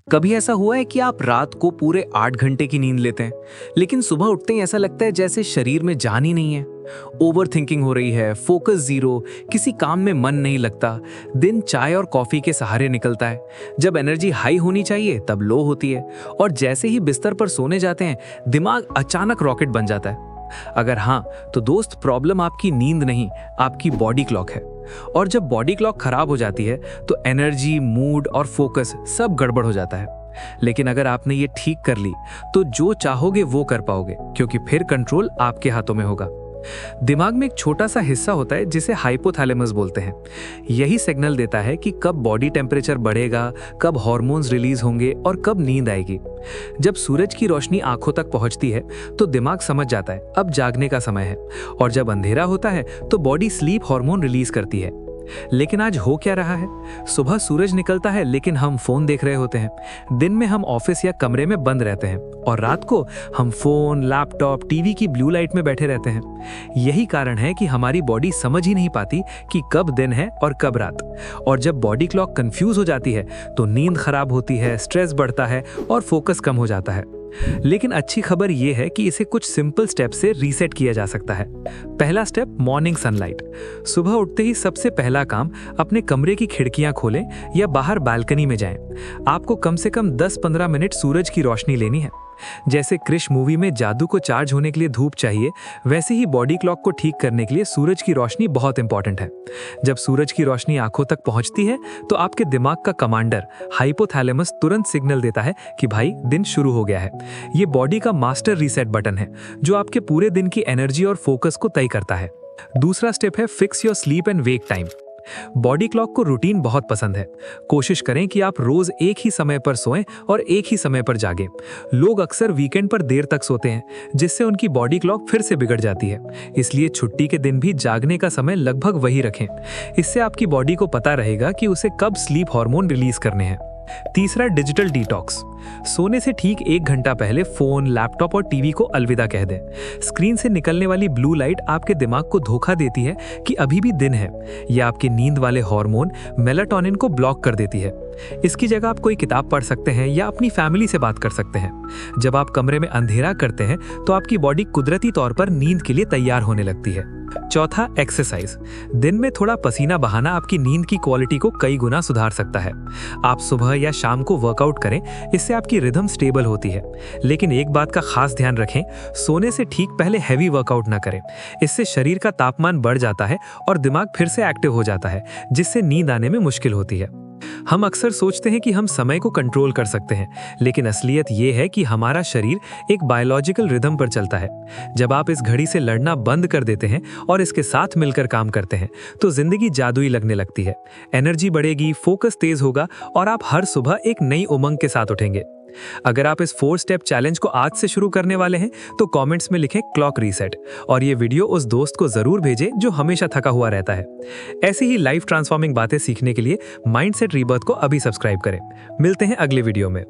कभी ऐसा हुआ है कि आप रात को पूरे 8 घंटे की नींद लेते हैं, लेकिन सुबह उठते ही ऐसा लगता है जैसे शरीर में जान ही नहीं है। ओवर थिंकिंग हो रही है, फोकस जीरो, किसी काम में मन नहीं लगता। दिन चाय और कॉफी के सहारे निकलता है। जब एनर्जी हाई होनी चाहिए तब लो होती है, और जैसे ही बिस्तर पर सोने जाते हैं दिमाग अचानक रॉकेट बन जाता है। अगर हाँ, तो दोस्त प्रॉब्लम आपकी नींद नहीं, आपकी बॉडी क्लॉक है। और जब बॉडी क्लॉक खराब हो जाती है तो एनर्जी, मूड और फोकस सब गड़बड़ हो जाता है। लेकिन अगर आपने ये ठीक कर ली तो जो चाहोगे वो कर पाओगे, क्योंकि फिर कंट्रोल आपके हाथों में होगा। दिमाग में एक छोटा सा हिस्सा होता है जिसे हाइपोथैलेमस बोलते हैं। यही सिग्नल देता है कि कब बॉडी टेम्परेचर बढ़ेगा, कब हार्मोन्स रिलीज होंगे और कब नींद आएगी। जब सूरज की रोशनी आंखों तक पहुंचती है तो दिमाग समझ जाता है अब जागने का समय है, और जब अंधेरा होता है तो बॉडी स्लीप हार्मोन रिलीज करती है। लेकिन आज हो क्या रहा है? सुबह सूरज निकलता है लेकिन हम फोन देख रहे होते हैं। दिन में हम ऑफिस या कमरे में बंद रहते हैं, और रात को हम फोन, लैपटॉप, टीवी की ब्लू लाइट में बैठे रहते हैं। यही कारण है कि हमारी बॉडी समझ ही नहीं पाती कि कब दिन है और कब रात। और जब बॉडी क्लॉक कंफ्यूज हो जाती है तो नींद खराब होती है, स्ट्रेस बढ़ता है और फोकस कम हो जाता है। लेकिन अच्छी खबर यह है कि इसे कुछ सिंपल स्टेप से रीसेट किया जा सकता है। पहला स्टेप, मॉर्निंग सनलाइट। सुबह उठते ही सबसे पहला काम, अपने कमरे की खिड़कियां खोलें या बाहर बालकनी में जाएं। आपको कम से कम 10-15 मिनट सूरज की रोशनी लेनी है। जैसे क्रिश मूवी में जादू को चार्ज होने के लिए धूप चाहिए, वैसे ही बॉडी क्लॉक को ठीक करने के लिए सूरज की रोशनी बहुत इंपॉर्टेंट है। जब सूरज की रोशनी आंखों तक पहुंचती है तो आपके दिमाग का कमांडर हाइपोथैलेमस तुरंत सिग्नल देता है कि भाई दिन शुरू हो गया है। ये बॉडी का मास्टर रीसेट बटन है जो आपके पूरे दिन की एनर्जी और फोकस को तय करता है। दूसरा स्टेप है fix your sleep and wake time. Body clock को रूटीन बहुत पसंद है। कोशिश करें कि आप रोज एक ही समय पर सोएं और एक ही समय पर जागें। लोग अक्सर वीकेंड पर देर तक सोते हैं, जिससे उनकी बॉडी क्लॉक फिर से बिगड़ जाती है। इसलिए छुट्टी के दिन भी जागने का समय लगभग वही रखें। इससे आपकी बॉडी को पता रहेगा कि उसे कब स्लीप हार्मोन रिलीज करने हैं। तीसरा, डिजिटल डिटॉक्स। सोने से ठीक 1 घंटा पहले फोन, लैपटॉप और टीवी को अलविदा कह दें। स्क्रीन से निकलने वाली ब्लू लाइट आपके दिमाग को धोखा देती है कि अभी भी दिन है। यह आपके नींद वाले हार्मोन मेलाटोनिन को ब्लॉक कर देती है। इसकी जगह आप कोई किताब पढ़ सकते हैं या अपनी फैमिली से बात कर सकते हैं। जब आप कमरे में अंधेरा करते हैं तो आपकी बॉडी कुदरती तौर पर नींद के लिए तैयार होने लगती है। चौथा, एक्सरसाइज। दिन में थोड़ा पसीना बहाना आपकी नींद की क्वालिटी को कई गुना सुधार सकता है। आप सुबह या शाम को वर्कआउट करें, इससे आपकी रिदम स्टेबल होती है। लेकिन एक बात का खास ध्यान रखें, सोने से ठीक पहले हैवी वर्कआउट ना करें। इससे शरीर का तापमान बढ़ जाता है और दिमाग फिर से एक्टिव हो जाता है, जिससे नींद आने में मुश्किल होती है। हम अक्सर सोचते हैं कि हम समय को कंट्रोल कर सकते हैं, लेकिन असलियत यह है कि हमारा शरीर एक बायोलॉजिकल रिदम पर चलता है। जब आप इस घड़ी से लड़ना बंद कर देते हैं और इसके साथ मिलकर काम करते हैं तो जिंदगी जादुई लगने लगती है। एनर्जी बढ़ेगी, फोकस तेज होगा और आप हर सुबह एक नई उमंग के साथ उठेंगे। अगर आप इस 4 स्टेप चैलेंज को आज से शुरू करने वाले हैं तो कमेंट्स में लिखें क्लॉक रीसेट, और ये वीडियो उस दोस्त को जरूर भेजें जो हमेशा थका हुआ रहता है। ऐसी ही लाइफ ट्रांसफॉर्मिंग बातें सीखने के लिए माइंडसेट रीबर्थ को अभी सब्सक्राइब करें। मिलते हैं अगले वीडियो में।